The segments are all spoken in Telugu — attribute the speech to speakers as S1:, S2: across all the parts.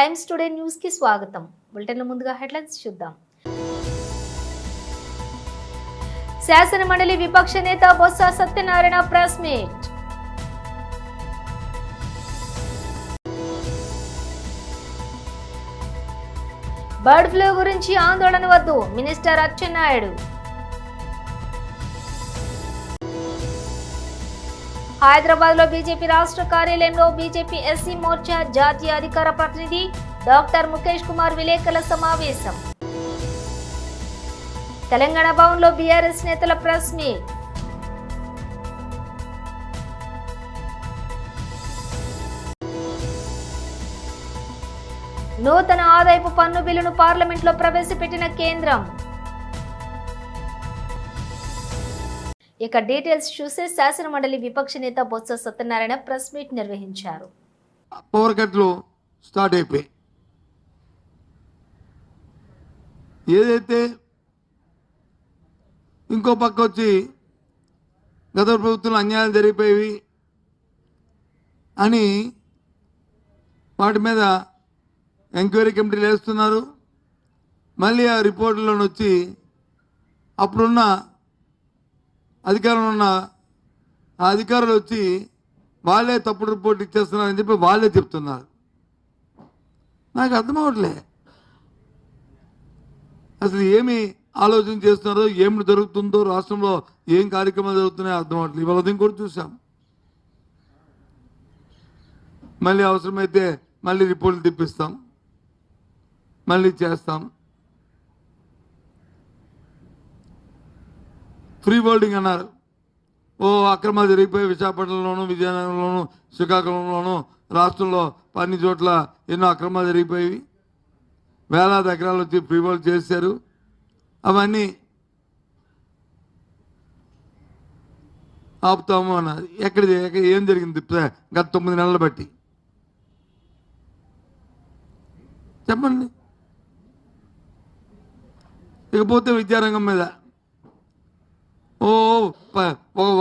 S1: టైమ్స్ టుడే న్యూస్ కి స్వాగతం. బులెటిన్ల ముందుగా హెడ్లైన్స్ చూద్దాం. శాసన మండలి విపక్ష నేత Botsa Satyanarayana press meet. Bird flu గురించి ఆందోళన వద్దు, మినిస్టర్ అచ్చెన్నాయుడు. హైదరాబాద్ లో బీజేపీ రాష్ట్ర కార్యాలయంలో బీజేపీ ఎస్సీ మోర్చా జాతీయ అధికార ప్రతినిధి డాక్టర్ ముఖేష్ కుమార్ విలేకరుల సమావేశం. తెలంగాణ భవన్ లో బీఆర్ఎస్ నేతల ప్రెస్ మీట్. నూతన ఆదాయపు పన్ను బిల్లును పార్లమెంట్లో ప్రవేశపెట్టిన కేంద్రం. ఇక డీటెయిల్స్ చూసే శాసన మండలి విపక్ష నేత బొత్స సత్యనారాయణ ప్రెస్ మీట్ నిర్వహించారు.
S2: పవర్ కట్లు స్టార్ట్ అయిపోయి ఏదైతే ఇంకో పక్క వచ్చి గత ప్రభుత్వంలో అన్యాయాలు జరిగిపోయేవి అని వాటి మీద ఎంక్వైరీ కమిటీలు వేస్తున్నారు. మళ్ళీ ఆ రిపోర్టులను వచ్చి అప్పుడున్న అధికారంలో ఉన్న ఆ అధికారులు వచ్చి వాళ్ళే తప్పుడు రిపోర్ట్ ఇచ్చేస్తున్నారని చెప్పి వాళ్ళే చెప్తున్నారు. నాకు అర్థం అవ్వట్లే అసలు ఏమి ఆలోచన చేస్తున్నారో, ఏమి జరుగుతుందో, రాష్ట్రంలో ఏం కార్యక్రమాలు జరుగుతున్నాయో అర్థం అవ్వట్లేదు. ఇవాళ ఉదయం కూడా చూసాం. మళ్ళీ అవసరమైతే మళ్ళీ రిపోర్ట్లు తెప్పిస్తాం, మళ్ళీ చేస్తాం. ఫ్రీ బోర్డింగ్ అన్నారు. అక్రమాలు జరిగిపోయి విశాఖపట్నంలోను, విజయనగరంలోను, శ్రీకాకుళంలోను, రాష్ట్రంలో అన్ని చోట్ల ఎన్నో అక్రమాలు జరిగిపోయి వేలాది ఎకరాలు వచ్చి ఫ్రీ బోర్డ్ చేశారు. అవన్నీ ఆపుతాము అన్నారు. ఎక్కడ ఏం జరిగింది గత 9 నెలలు బట్టి చెప్పండి. ఇకపోతే విద్యారంగం మీద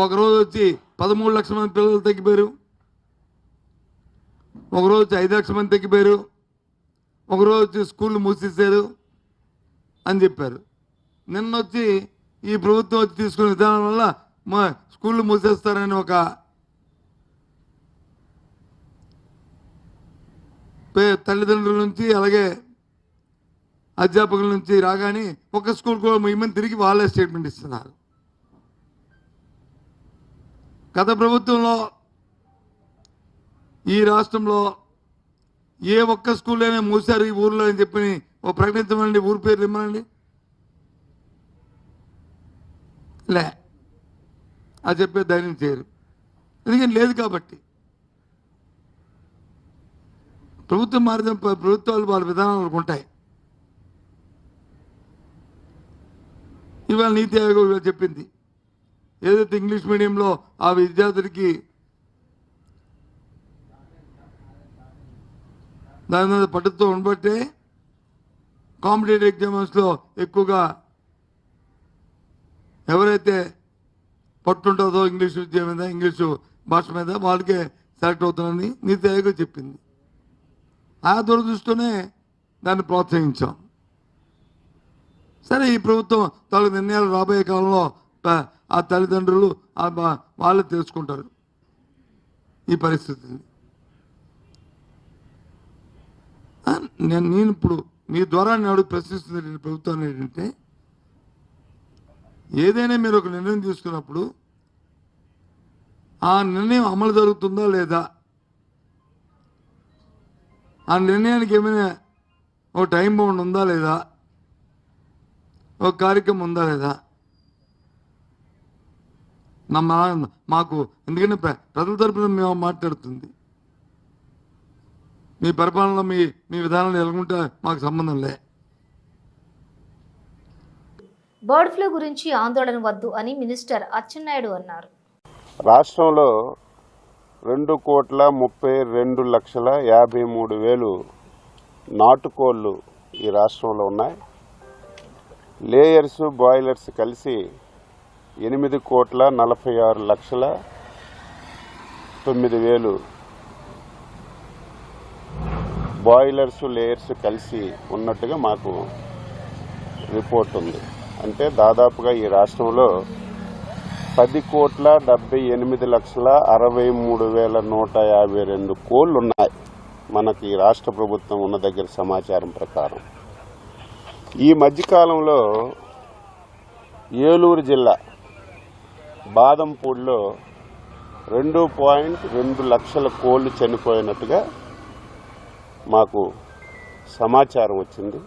S2: ఒకరోజు వచ్చి 13 లక్షల మంది పిల్లలు తగ్గిపోయారు, ఒకరోజు వచ్చి 5 లక్షల మంది తగ్గిపోయారు, ఒకరోజు వచ్చి స్కూళ్ళు మూసేశారు అని చెప్పారు. నిన్న వచ్చి ఈ ప్రభుత్వం వచ్చి తీసుకునే విధానం వల్ల స్కూళ్ళు మూసేస్తారని ఒక తల్లిదండ్రుల నుంచి అలాగే అధ్యాపకుల నుంచి రాగానే ఒక స్కూల్ కూడా ముయ్యమని తిరిగి వాళ్ళే స్టేట్మెంట్ ఇస్తున్నారు. గత ప్రభుత్వంలో ఈ రాష్ట్రంలో ఏ ఒక్క స్కూల్లోనే మూసారు ఈ ఊర్లో అని చెప్పి ప్రకటించమనండి, ఊరి పేర్లు ఇమ్మనండి. లే అది చెప్పే ధైర్యం చేయరు, ఎందుకంటే లేదు కాబట్టి. ప్రభుత్వం మారిన ప్రభుత్వాలు వాళ్ళ విధానాలు ఉంటాయి. ఇవాళ నీతి ఆయోగ్ చెప్పింది, ఏదైతే ఇంగ్లీష్ మీడియంలో ఆ విద్యార్థులకి దాని మీద పట్టుతో ఉండబట్టే కాంపిటేటివ్ ఎగ్జామ్స్లో ఎక్కువగా ఎవరైతే పట్టుంటుందో ఇంగ్లీష్ విద్య మీద, ఇంగ్లీషు భాష మీద వాళ్ళకే సెలెక్ట్ అవుతుందని నీతి ఆయోగ్ చెప్పింది. ఆ దురదృష్టితోనే దాన్ని ప్రోత్సహించాం. సరే, ఈ ప్రభుత్వం తన నిర్ణయాలు రాబోయే కాలంలో ఆ తల్లిదండ్రులు వాళ్ళే తెలుసుకుంటారు ఈ పరిస్థితిని. నేను ఇప్పుడు మీ ద్వారా నేను ప్రశ్నిస్తుంది ప్రభుత్వాన్ని ఏంటంటే, ఏదైనా మీరు ఒక నిర్ణయం తీసుకున్నప్పుడు ఆ నిర్ణయం అమలు జరుగుతుందా లేదా, ఆ నిర్ణయానికి ఏమైనా ఒక టైం బౌండ్ ఉందా లేదా, ఒక కార్యక్రమం ఉందా లేదా. మాకు ఎందుకంటే ప్రజల తరపున మేము మాట్లాడుతుంది, మీ పరిపాలనలో మీ విధానాలు ఎలాగుంటే మాకు సంబంధం లే.
S1: బర్డ్ ఫ్లూ గురించి ఆందోళన వద్దు అని మినిస్టర్ అచ్చెన్నాయుడు అన్నారు.
S3: రాష్ట్రంలో 2,32,53,000 నాటుకోళ్లు ఈ రాష్ట్రంలో ఉన్నాయి. లేయర్స్, బాయిలర్స్ కలిసి 8,46,09,000 బాయిలర్స్ లేయర్స్ కలిసి ఉన్నట్టుగా మాకు రిపోర్ట్ ఉంది. అంటే దాదాపుగా ఈ రాష్ట్రంలో 10,78,63,152 కోళ్లు ఉన్నాయి మనకి రాష్ట్ర ప్రభుత్వం ఉన్న దగ్గర సమాచారం ప్రకారం. ఈ మధ్యకాలంలో ఏలూరు జిల్లా బాదంపూడిలో 2.2 లక్షల కోళ్లు చనిపోయినట్టుగా మాకు సమాచారం వచ్చింది.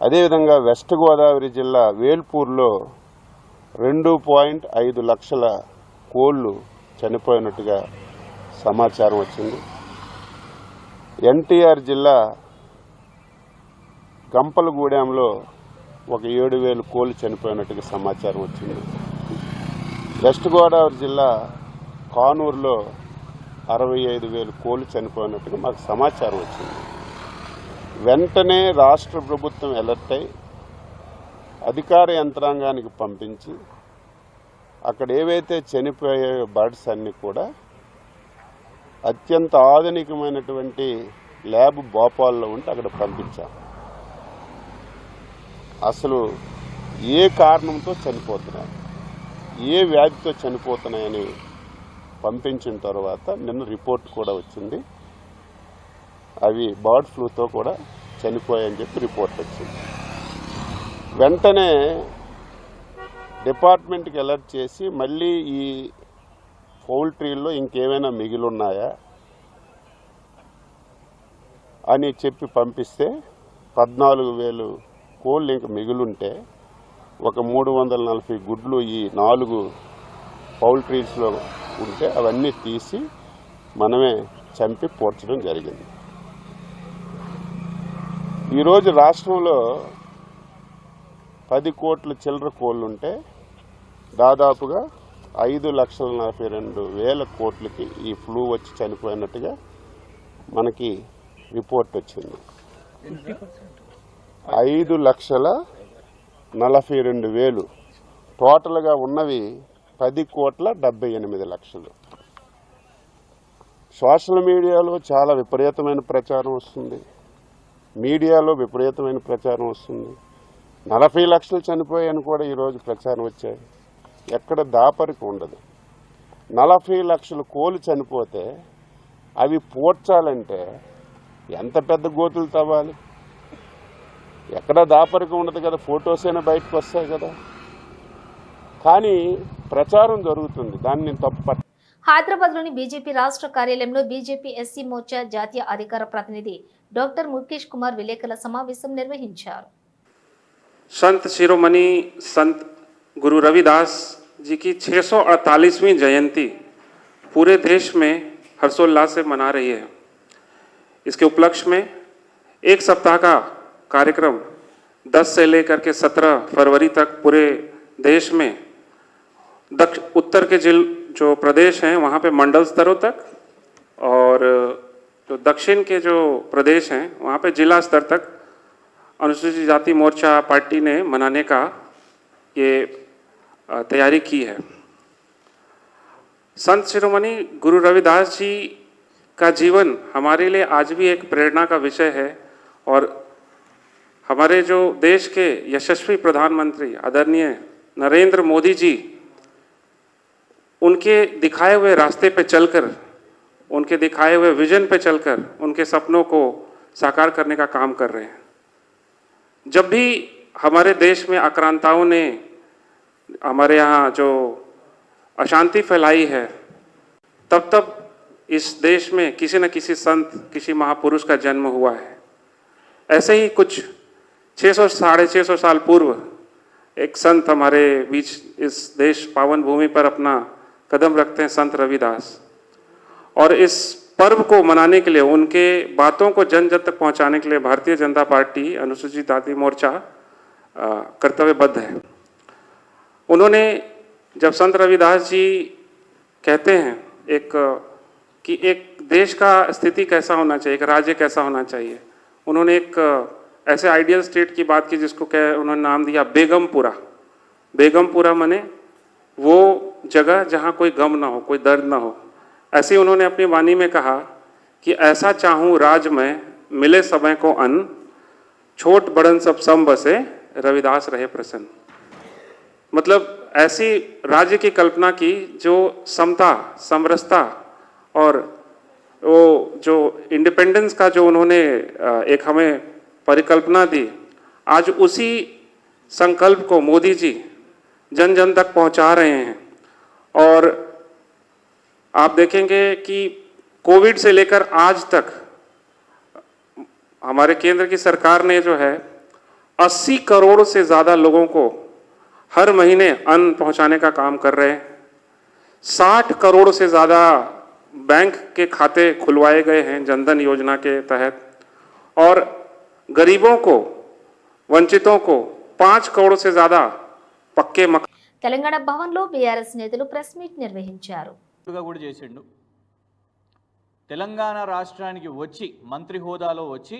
S3: అదేవిధంగా వెస్ట్ గోదావరి జిల్లా వేల్పూర్లో 2.5 లక్షల కోళ్లు చనిపోయినట్టుగా సమాచారం వచ్చింది. ఎన్టీఆర్ జిల్లా గంపలగూడెంలో ఒక 7,000 కోళ్లు చనిపోయినట్టుగా సమాచారం వచ్చింది. వెస్ట్ గోదావరి జిల్లా కానూరులో 65,000 కోళ్లు చనిపోయినట్టుగా మాకు సమాచారం వచ్చింది. వెంటనే రాష్ట్ర ప్రభుత్వం అలర్ట్ అయి అధికార యంత్రాంగానికి పంపించి అక్కడ ఏవైతే చనిపోయే బర్డ్స్ అన్నీ కూడా అత్యంత ఆధునికమైనటువంటి ల్యాబ్ భోపాల్లో ఉంటే అక్కడ పంపించాం. అసలు ఏ కారణంతో చనిపోతున్నాయి, ఏ వ్యాధితో చనిపోతున్నాయని పంపించిన తర్వాత నిన్న రిపోర్ట్ కూడా వచ్చింది. అవి బర్డ్ ఫ్లూతో కూడా చనిపోయాయని చెప్పి రిపోర్ట్ వచ్చింది. వెంటనే డిపార్ట్మెంట్కి అలర్ట్ చేసి మళ్ళీ ఈ పౌల్ట్రీల్లో ఇంకేమైనా మిగిలిన్నాయా అని చెప్పి పంపిస్తే 14,000 కోళ్ళు ఇంక మిగిలుంటే ఒక 340 గుడ్లు ఈ 4 పౌల్ట్రీస్లో ఉంటే అవన్నీ తీసి మనమే చంపి పోర్చడం జరిగింది. ఈరోజు రాష్ట్రంలో 10 కోట్ల చిల్లర కోళ్ళుంటే దాదాపుగా 5,42,000 కోట్లకి ఈ ఫ్లూ వచ్చి చనిపోయినట్టుగా మనకి రిపోర్ట్ వచ్చింది. 5,42,000 టోటల్గా ఉన్నవి 10,78,00,000. సోషల్ మీడియాలో చాలా విపరీతమైన ప్రచారం వస్తుంది, మీడియాలో విపరీతమైన ప్రచారం వస్తుంది. 40 లక్షలు చనిపోయాయని కూడా ఈరోజు ప్రచారం వచ్చాయి. ఎక్కడ దాపరికి ఉండదు. 40 లక్షల కోళ్ళు చనిపోతే అవి పోడ్చాలంటే ఎంత పెద్ద గోతులు తవ్వాలి? ఎక్కడ దాపరికి ఉండదు కదా, ఫొటోస్ అయినా బయటకు వస్తాయి కదా. కానీ ప్రచారం జరుగుతుంది, దాన్ని నేను తప్పు పట్ట.
S1: హైదరాబాద్లోని బీజేపీ రాష్ట్ర కార్యాలయంలో బీజేపీ ఎస్సీ మోర్చా జాతీయ అధికార ప్రతినిధి డాక్టర్ ముఖేష్ కుమార్ విలేకరుల సమావేశం నిర్వహించారు.
S4: संत शिरोमणि संत गुरु रविदास जी की 648वीं जयंती पूरे देश में हर्षोल्लास से मना रही है। इसके उपलक्ष्य में एक सप्ताह का कार्यक्रम 10 से लेकर के 17 फरवरी तक पूरे देश में उत्तर के जो प्रदेश हैं वहाँ पे मंडल स्तरों तक और जो दक्षिण के जो प्रदेश हैं वहाँ पे जिला स्तर तक अनुसूचित जाति मोर्चा पार्टी ने मनाने का ये तैयारी की है। संत शिरोमणि गुरु रविदास जी का जीवन हमारे लिए आज भी एक प्रेरणा का विषय है और हमारे जो देश के यशस्वी प्रधानमंत्री आदरणीय नरेंद्र मोदी जी उनके दिखाए हुए रास्ते पे चलकर, उनके दिखाए हुए विजन पे चलकर उनके सपनों को साकार करने का काम कर रहे हैं। जब भी हमारे देश में आक्रांताओं ने हमारे यहाँ जो अशांति फैलाई है, तब तब इस देश में किसी न किसी संत, किसी महापुरुष का जन्म हुआ है। ऐसे ही कुछ 600-650 साल पूर्व एक संत हमारे बीच इस देश पावन भूमि पर अपना कदम रखते हैं, संत रविदास। और इस पर्व को मनाने के लिए, उनके बातों को जन जन तक पहुंचाने के लिए भारतीय जनता पार्टी अनुसूचित जाति मोर्चा कर्तव्यबद्ध है। उन्होंने जब संत रविदास जी कहते हैं कि एक देश का स्थिति कैसा होना चाहिए, एक राज्य कैसा होना चाहिए, उन्होंने एक ऐसे आइडियल स्टेट की बात की जिसको उन्होंने नाम दिया बेगमपुरा। बेगमपुरा माने वो जगह जहाँ कोई गम ना हो, कोई दर्द ना हो। ऐसे उन्होंने अपनी वाणी में कहा कि ऐसा चाहूँ राज मिले समय को अन्न, छोट बड़न सब सम बसे, रविदास रहे प्रसन्न। मतलब ऐसी राज्य की कल्पना की जो समता, समरसता और वो जो इंडिपेंडेंस का जो उन्होंने एक हमें परिकल्पना दी, आज उसी संकल्प को मोदी जी जन जन तक पहुंचा रहे हैं। और आप देखेंगे कि कोविड से लेकर आज तक हमारे केंद्र की सरकार ने जो है 80 करोड़ से ज़्यादा लोगों को हर महीने अन्न पहुंचाने का काम कर रहे हैं। 60 करोड़ से ज़्यादा बैंक के खाते खुलवाए गए हैं जनधन योजना के तहत, और गरीबों को, वंचितों को 5 करोड़ से ज़्यादा पक्के मकान।
S1: తెలంగాణ భవన్లో బీఆర్ఎస్ నేతలు ప్రెస్ మీట్ నిర్వహించారు.
S5: కూడా చేసిండు. తెలంగాణ రాష్ట్రానికి వచ్చి మంత్రి హోదాలో వచ్చి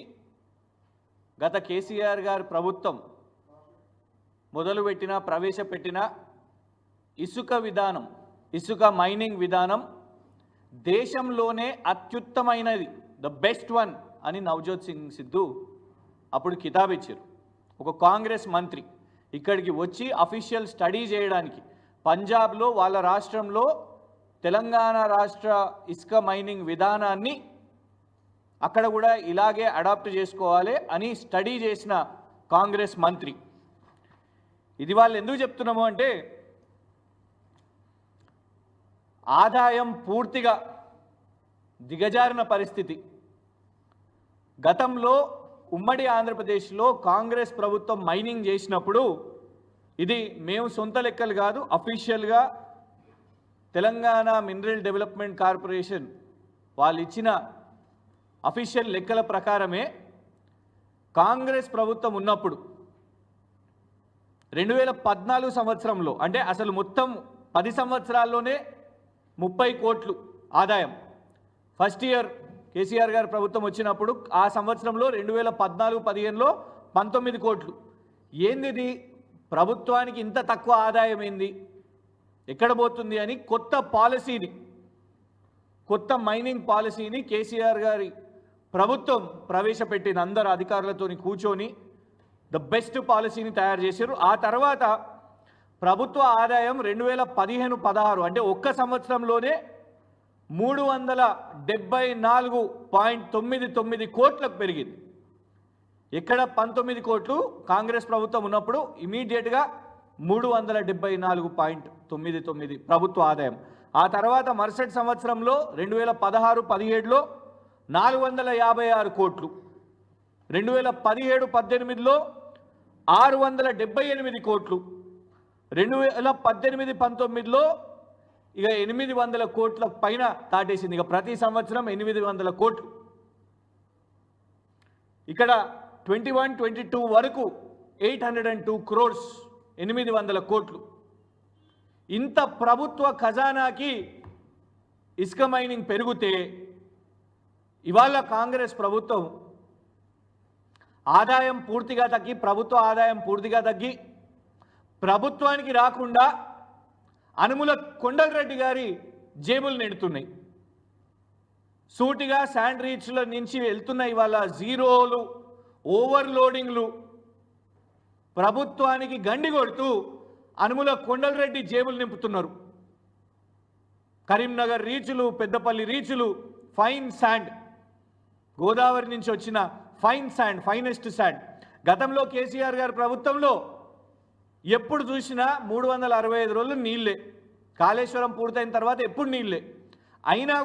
S5: గత కేసీఆర్ గారి ప్రభుత్వం మొదలుపెట్టిన ప్రవేశపెట్టిన ఇసుక విధానం, ఇసుక మైనింగ్ విధానం దేశంలోనే అత్యుత్తమైనది, ద బెస్ట్ వన్ అని నవజోత్ సింగ్ సిద్ధు అప్పుడు కితాబ్ ఇచ్చారు. ఒక కాంగ్రెస్ మంత్రి ఇక్కడికి వచ్చి అఫీషియల్ స్టడీ చేయడానికి పంజాబ్లో వాళ్ళ రాష్ట్రంలో తెలంగాణ రాష్ట్ర ఇసుక మైనింగ్ విధానాన్ని అక్కడ కూడా ఇలాగే అడాప్ట్ చేసుకోవాలి అని స్టడీ చేసిన కాంగ్రెస్ మంత్రి. ఇది వాళ్ళు ఎందుకు చెప్తున్నాము అంటే, ఆదాయం పూర్తిగా దిగజారిన పరిస్థితి. గతంలో ఉమ్మడి ఆంధ్రప్రదేశ్లో కాంగ్రెస్ ప్రభుత్వం మైనింగ్ చేసినప్పుడు, ఇది మేము సొంత లెక్కలు కాదు, అఫీషియల్గా తెలంగాణ మినరల్ డెవలప్మెంట్ కార్పొరేషన్ వాళ్ళు ఇచ్చిన అఫీషియల్ లెక్కల ప్రకారమే కాంగ్రెస్ ప్రభుత్వం ఉన్నప్పుడు 2014 సంవత్సరంలో, అంటే అసలు మొత్తం 10 సంవత్సరాల్లోనే 30 కోట్లు ఆదాయం. ఫస్ట్ ఇయర్ కేసీఆర్ గారి ప్రభుత్వం వచ్చినప్పుడు ఆ సంవత్సరంలో 2014-15లో 19 కోట్లు. ఏంది ప్రభుత్వానికి ఇంత తక్కువ ఆదాయం ఏంది, ఎక్కడ పోతుంది అని కొత్త పాలసీని, కొత్త మైనింగ్ పాలసీని కేసీఆర్ గారి ప్రభుత్వం ప్రవేశపెట్టిన అందరు అధికారులతో కూర్చొని ద బెస్ట్ పాలసీని తయారు చేశారు. ఆ తర్వాత ప్రభుత్వ ఆదాయం 2015-16 అంటే ఒక్క సంవత్సరంలోనే 374.99 కోట్లకు పెరిగింది. ఇక్కడ 19 కోట్లు కాంగ్రెస్ ప్రభుత్వం ఉన్నప్పుడు ఇమీడియట్గా 374.99 ప్రభుత్వ ఆదాయం. ఆ తర్వాత మరుసటి సంవత్సరంలో 2016-17లో 456 కోట్లు, 2017-18లో 678 కోట్లు, 2018-19లో ఇక 800 కోట్ల పైన దాటేసింది. ఇక ప్రతి సంవత్సరం 800 కోట్లు. ఇక్కడ 21-22 వరకు 802 క్రోర్స్, 800 కోట్లు. ఇంత ప్రభుత్వ ఖజానాకి ఇసుక మైనింగ్ పెరిగితే ఇవాళ కాంగ్రెస్ ప్రభుత్వం ఆదాయం పూర్తిగా తగ్గి, ప్రభుత్వ ఆదాయం పూర్తిగా తగ్గి, ప్రభుత్వానికి రాకుండా అనుముల కొండలరెడ్డి గారి జేబులు నిండుతున్నాయి. సూటిగా శాండ్ రీచ్ల నుంచి వెళ్తున్నాయి ఇవాళ జీరోలు, ఓవర్లోడింగ్లు. ప్రభుత్వానికి గండి కొడుతూ అనుముల కొండలరెడ్డి జేబులు నింపుతున్నారు. కరీంనగర్ రీచులు, పెద్దపల్లి రీచులు, ఫైన్ శాండ్, గోదావరి నుంచి వచ్చిన ఫైన్ శాండ్, ఫైనెస్ట్ శాండ్. గతంలో కేసీఆర్ గారి ప్రభుత్వంలో ఎప్పుడు చూసినా 365 రోజులు నీళ్ళే. కాళేశ్వరం పూర్తయిన తర్వాత ఎప్పుడు నీళ్ళే. అయినా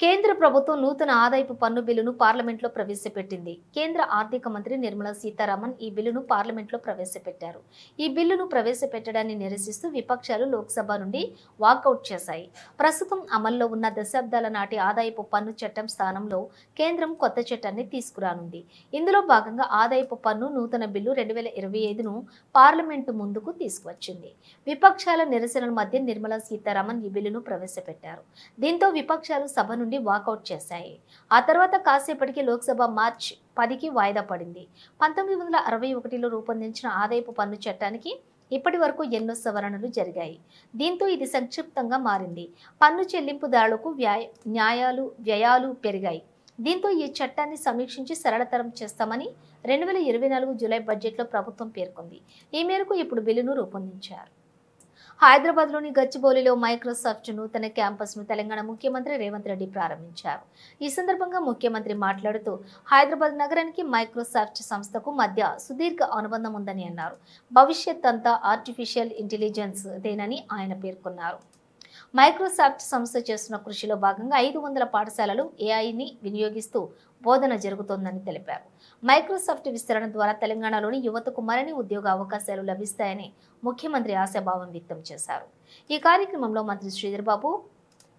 S1: కేంద్ర ప్రభుత్వం నూతన ఆదాయపు పన్ను బిల్లును పార్లమెంట్లో ప్రవేశపెట్టింది. కేంద్ర ఆర్థిక మంత్రి నిర్మలా సీతారామన్ ఈ బిల్లును పార్లమెంట్లో ప్రవేశపెట్టారు. ఈ బిల్లును ప్రవేశపెట్టడాన్ని నిరసిస్తూ విపక్షాలు లోక్సభ నుండి వాకౌట్ చేశాయి. ప్రస్తుతం అమల్లో ఉన్న దశాబ్దాల నాటి ఆదాయపు పన్ను చట్టం స్థానంలో కేంద్రం కొత్త చట్టాన్ని తీసుకురానుంది. ఇందులో భాగంగా ఆదాయపు పన్ను నూతన బిల్లు 2025ను పార్లమెంటు ముందుకు తీసుకువచ్చింది. విపక్షాల నిరసనల మధ్య నిర్మలా సీతారామన్ ఈ బిల్లును ప్రవేశపెట్టారు. దీంతో విపక్షాలు సభ నుండి వాకౌట్ చేశాయి. ఆ తర్వాత కాసేపటికి లోక్సభ మార్చి 10కి వాయిదా పడింది. 1961లో రూపొందించిన ఆదాయపు పన్ను చట్టానికి ఇప్పటి వరకు ఎన్నో సవరణలు జరిగాయి. దీంతో ఇది సంక్షిప్తంగా మారింది. పన్ను చెల్లింపుదారులకు వ్యయాలు పెరిగాయి. దీంతో ఈ చట్టాన్ని సమీక్షించి సరళతరం చేస్తామని 2024 జూలై బడ్జెట్లో ప్రభుత్వం పేర్కొంది. ఈ మేరకు ఇప్పుడు బిల్లును రూపొందించారు. హైదరాబాద్లోని గచ్చిబౌలిలో మైక్రోసాఫ్ట్ నూతన క్యాంపస్ను తెలంగాణ ముఖ్యమంత్రి రేవంత్ రెడ్డి ప్రారంభించారు. ఈ సందర్భంగా ముఖ్యమంత్రి మాట్లాడుతూ హైదరాబాద్ నగరానికి మైక్రోసాఫ్ట్ సంస్థకు మధ్య సుదీర్ఘ అనుబంధం ఉందని అన్నారు. భవిష్యత్ అంతా ఆర్టిఫిషియల్ ఇంటెలిజెన్స్ దేనని ఆయన పేర్కొన్నారు. మైక్రోసాఫ్ట్ సంస్థ చేస్తున్న కృషిలో భాగంగా 500 పాఠశాలలు ఏఐని వినియోగిస్తూ బోధన జరుగుతోందని తెలిపారు. మైక్రోసాఫ్ట్ విస్తరణ ద్వారా తెలంగాణలోని యువతకు మరిన్ని ఉద్యోగ అవకాశాలు లభిస్తాయని ముఖ్యమంత్రి ఆశాభావం వ్యక్తం చేశారు. ఈ కార్యక్రమంలో మంత్రి శ్రీధర్ బాబు,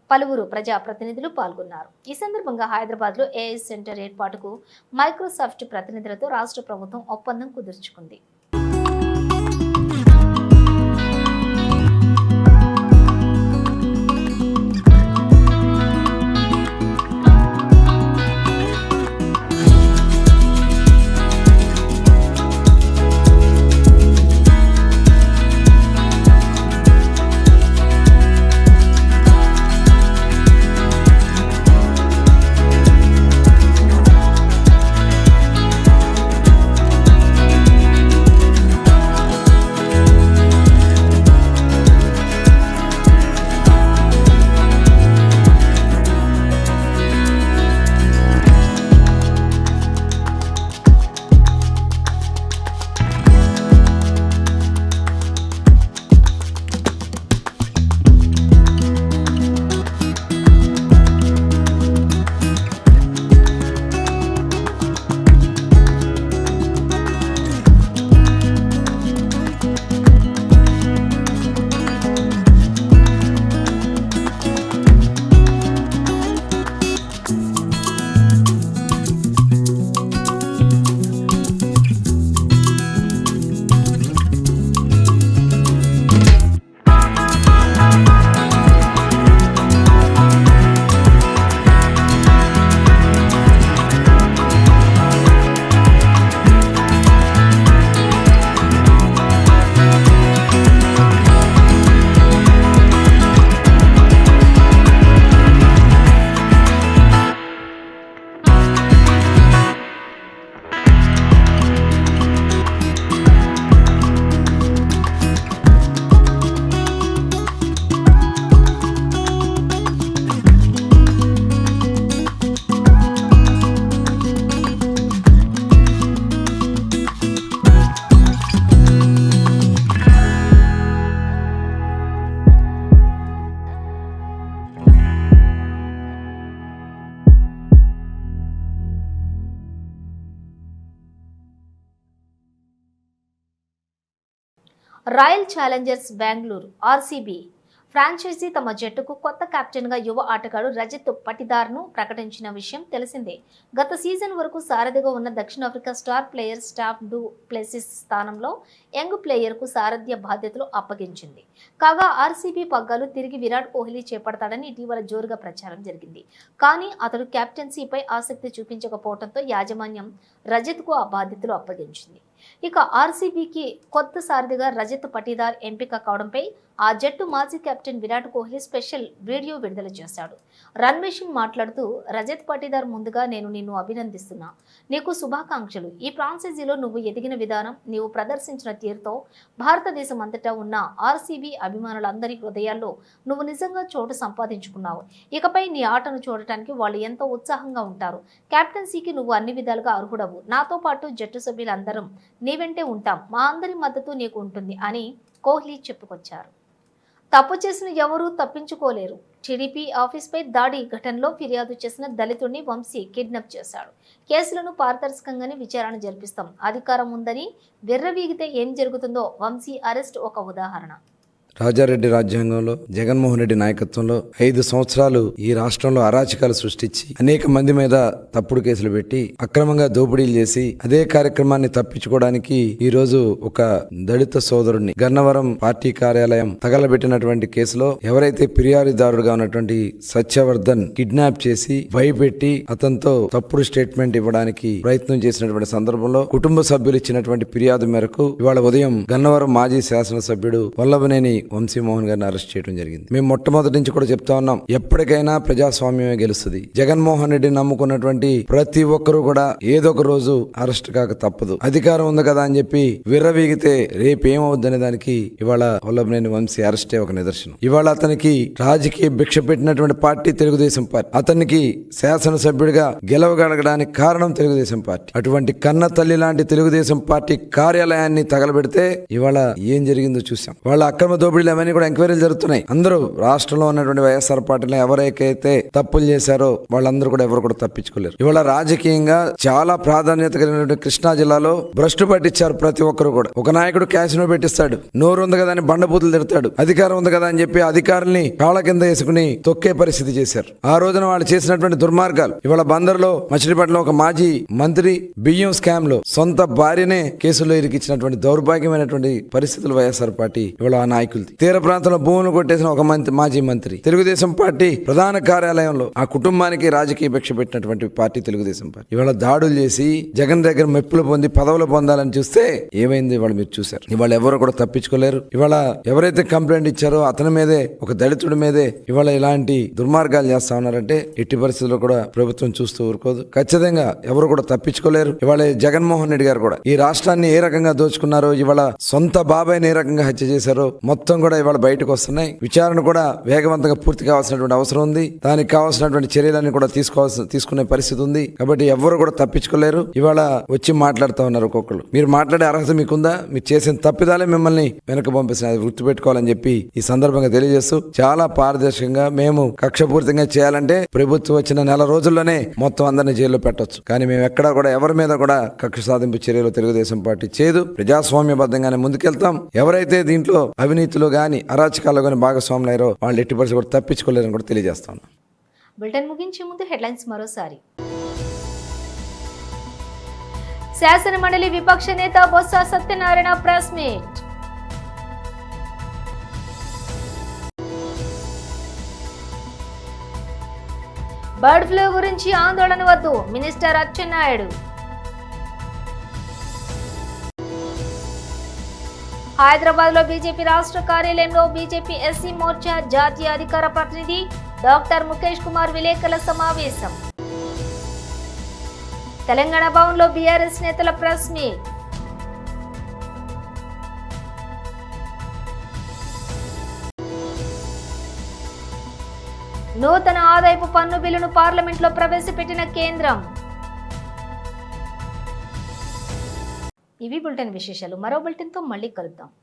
S1: పలువురు ప్రజాప్రతినిధులు పాల్గొన్నారు. ఈ సందర్భంగా హైదరాబాద్లో ఏఐ సెంటర్ ఏర్పాటుకు మైక్రోసాఫ్ట్ ప్రతినిధులతో రాష్ట్ర ప్రభుత్వం ఒప్పందం కుదుర్చుకుంది. Royal Challengers Bengaluru RCB franchise తమ జట్టుకు కొత్త కెప్టెన్గా యువ ఆటగాడు రజత్ పటిదార్ను ప్రకటించిన విషయం తెలిసిందే. గత సీజన్ వరకు సారథిగా ఉన్న దక్షిణాఫ్రికా star player staff du Plessis స్థానంలో యంగ్ ప్లేయర్కు సారథ్య బాధ్యతలు అప్పగించింది. కాగా ఆర్సీబీ పగ్గాలు తిరిగి విరాట్ కోహ్లీ చేపడతాడని ఇటీవల జోరుగా ప్రచారం జరిగింది. కానీ అతడు కెప్టెన్సీపై ఆసక్తి చూపించకపోవడంతో యాజమాన్యం రజత్కు ఆ బాధ్యతలు అప్పగించింది. ఇక ఆర్సీబీకి కొత్త సారథిగా రజత్ పటిదార్ ఎంపిక కావడంపై ఆ జట్టు మాజీ captain Virat Kohli special video విడుదల చేశాడు. రణ్వీర్ సింగ్ మాట్లాడుతూ, రజత్ పటిదార్, ముందుగా నేను నిన్ను అభినందిస్తున్నా. నీకు శుభాకాంక్షలు. ఈ ఫ్రాంచైజీలో నువ్వు ఎదిగిన విధానం, నీవు ప్రదర్శించిన తీరుతో భారతదేశం అంతటా ఉన్న ఆర్సీబీ అభిమానులందరి హృదయాల్లో నువ్వు నిజంగా చోటు సంపాదించుకున్నావు. ఇకపై నీ ఆటను చూడటానికి వాళ్ళు ఎంతో ఉత్సాహంగా ఉంటారు. కెప్టెన్సీకి నువ్వు అన్ని విధాలుగా అర్హుడవు. నాతో పాటు జట్టు సభ్యులందరం నీ వెంటే ఉంటాం. మా అందరి మద్దతు నీకు ఉంటుంది అని కోహ్లీ చెప్పుకొచ్చారు. తప్పు చేసిన ఎవరూ తప్పించుకోలేరు. టీడీపీ ఆఫీస్పై దాడి ఘటనలో ఫిర్యాదు చేసిన దళితుడిని వంశీ కిడ్నాప్ చేశాడు. కేసులను పారదర్శకంగానే విచారణ జరిపిస్తాం. అధికారం ఉందని విర్రవీగితే ఏం జరుగుతుందో వంశీ అరెస్ట్ ఒక ఉదాహరణ.
S6: రాజారెడ్డి రాజ్యాంగంలో జగన్మోహన్ రెడ్డి నాయకత్వంలో 5 సంవత్సరాలు ఈ రాష్ట్రంలో అరాచకాలు సృష్టించి అనేక మంది మీద తప్పుడు కేసులు పెట్టి అక్రమంగా దోపిడీలు చేసి అదే కార్యక్రమాన్ని తప్పించుకోవడానికి ఈ రోజు ఒక దళిత సోదరుడిని గన్నవరం పార్టీ కార్యాలయం తగలబెట్టినటువంటి కేసులో ఎవరైతే ఫిర్యాదుదారుడుగా ఉన్నటువంటి సత్యవర్ధన్ కిడ్నాప్ చేసి భయపెట్టి అతనితో తప్పుడు స్టేట్మెంట్ ఇవ్వడానికి ప్రయత్నం చేసినటువంటి సందర్భంలో కుటుంబ సభ్యులు ఇచ్చినటువంటి ఫిర్యాదు మేరకు ఇవాళ ఉదయం గన్నవరం మాజీ శాసనసభ్యుడు వల్లభనేని వంశీమోహన్ గారిని అరెస్ట్ చేయడం జరిగింది. మేము మొట్టమొదటి నుంచి కూడా చెప్తా ఉన్నాం, ఎప్పటికైనా ప్రజాస్వామ్యమే గెలుస్తుంది. జగన్మోహన్ రెడ్డిని నమ్ముకున్నటువంటి ప్రతి ఒక్కరూ కూడా ఏదో ఒక రోజు అరెస్ట్ కాక తప్పదు. అధికారం ఉంది కదా అని చెప్పి విర్రవీగితే రేపు ఏమవుద్దనే దానికి ఇవాళ వల్లభనేని వంశీ అరెస్టే ఒక నిదర్శనం. ఇవాళ అతనికి రాజకీయ భిక్ష పెట్టినటువంటి పార్టీ తెలుగుదేశం పార్టీ. అతనికి శాసనసభ్యుడిగా గెలవగలగడానికి కారణం తెలుగుదేశం పార్టీ. అటువంటి కన్న తల్లి లాంటి తెలుగుదేశం పార్టీ కార్యాలయాన్ని తగలబెడితే ఇవాళ ఏం జరిగిందో చూసాం. వాళ్ళ అక్రమ దోపిడీలు అవన్నీ కూడా ఎంక్వైరీలు జరుగుతున్నాయి. అందరూ రాష్ట్రంలో ఉన్నటువంటి వైఎస్ఆర్ పార్టీలో ఎవరైతే తప్పులు చేశారో వాళ్ళందరూ కూడా ఎవరు కూడా తప్పించుకోలేరు. ఇవాళ రాజకీయంగా చాలా ప్రాధాన్యత కలిగినటువంటి కృష్ణా జిల్లాలో భ్రష్టు పట్టించారు ప్రతి ఒక్కరు కూడా. ఒక నాయకుడు క్యాసినో పెట్టిస్తాడు, నోరు ఉంది కదా అని బండబూతులు తిడతాడు, అధికారం ఉంది కదా అని చెప్పి అధికారుల్ని కాళ్ళ కింద వేసుకుని తొక్కే పరిస్థితి చేశారు. ఆ రోజున వాళ్ళు చేసినటువంటి దుర్మార్గాలు. ఇవాళ బందర్లో మచిలీపట్నంలో ఒక మాజీ మంత్రి బియ్యం స్కామ్ లో సొంత భార్యనే కేసులో ఇరికిచ్చినటువంటి దౌర్భాగ్యమైనటువంటి పరిస్థితులు వైఎస్ఆర్ పార్టీ ఇవాళ ఆ నాయకులది. తీర ప్రాంతంలో భూములు కొట్టేసిన ఒక మాజీ మంత్రి. తెలుగుదేశం పార్టీ ప్రధాన కార్యాలయంలో ఆ కుటుంబానికి రాజకీయ భిక్ష పెట్టినటువంటి పార్టీ తెలుగుదేశం పార్టీ. ఇవాళ దాడులు చేసి జగన్ దగ్గర మెప్పులు పొంది పదవులు పొందాలని చూస్తే ఏమైంది ఇవాళ మీరు చూశారు. ఇవాళ ఎవరు కూడా తప్పించుకోలేరు. ఇవాళ ఎవరైతే కంప్లైంట్ ఇచ్చారో అతని మీదే, ఒక దళితుడి మీదే ఇవాళ ఇలాంటి దుర్మార్గాలు చేస్తా ఉన్నారంటే ఎట్టి పరిస్థితుల్లో కూడా ప్రభుత్వం చూస్తూ ఊరుకోదు. ఖచ్చితంగా ఎవరు కూడా తప్పించుకోలేరు. ఇవాళ జగన్మోహన్ రెడ్డి గారు కూడా ఈ రాష్ట్రాన్ని ఏ రకంగా దోచుకున్నారో, ఇవాళ సొంత బాబాయ్ని ఏ రకంగా హత్య చేశారో మొత్తం కూడా ఇవాళ బయటకు వస్తున్నాయి. విచారణ కూడా వేగవంతంగా పూర్తి కావాల్సినటువంటి అవసరం ఉంది. దానికి కావాల్సినటువంటి చర్యలన్నీ కూడా తీసుకునే పరిస్థితి ఉంది. కాబట్టి ఎవరు కూడా తప్పించుకోలేరు. ఇవాళ వచ్చి మాట్లాడుతూ ఉన్నారు ఒక్కొక్కరు. మీరు మాట్లాడే అర్హత మీకుందా? మీరు చేసిన తప్పిదాలే మిమ్మల్ని వెనక పంపిస్తున్నారు. అది గుర్తుపెట్టుకోవాలని చెప్పి ఈ సందర్భంగా తెలియజేస్తూ, చాలా పారదర్శకంగా మేము కక్షపూరితంగా చేయాలంటే ప్రభుత్వం వచ్చిన నెల రోజుల్లోనే మొత్తం అందరినీ జైల్లో పెట్టొచ్చు. కానీ మేము ఎక్కడా కూడా ఎవరి మీద కూడా కక్ష సాధింపు చర్యలు తెలుగుదేశం పార్టీ చేయదు. ప్రజాస్వామ్యబద్ధంగానే ముందుకెళ్తాం. ఎవరైతే దీంట్లో అవినీతిలో గాని అరాచకాల్లో గాని భాగస్వాములు అయ్యారో వాళ్ళు ఎట్టి పరిస్థితి కూడా తప్పించుకోలేరని కూడా తెలియజేస్తాం.
S1: బులెటిన్ ముగించే ముందు హెడ్లైన్స్ మరోసారి. శాసన మండలి విపక్ష నేత Botsa Satyanarayana press meet. Bird flu గురించి ఆందోళన వద్దు, మినిస్టర్ అచ్చెన్నాయుడు. హైదరాబాద్ లో బీజేపీ రాష్ట్ర కార్యాలయంలో బీజేపీ ఎస్సీ మోర్చా జాతీయ అధికార ప్రతినిధి డాక్టర్ ముఖేష్ కుమార్ విలేకరుల సమావేశం. తెలంగాణ భవన్లో బీఆర్ఎస్ నేతల ప్రెస్ మీట్. నూతన ఆదాయపు పన్ను బిల్లును పార్లమెంట్లో ప్రవేశపెట్టిన కేంద్రం. ఇవి బులెటిన్ విశేషాలు. మరో బులెటిన్తో మళ్ళీ కలుద్దాం.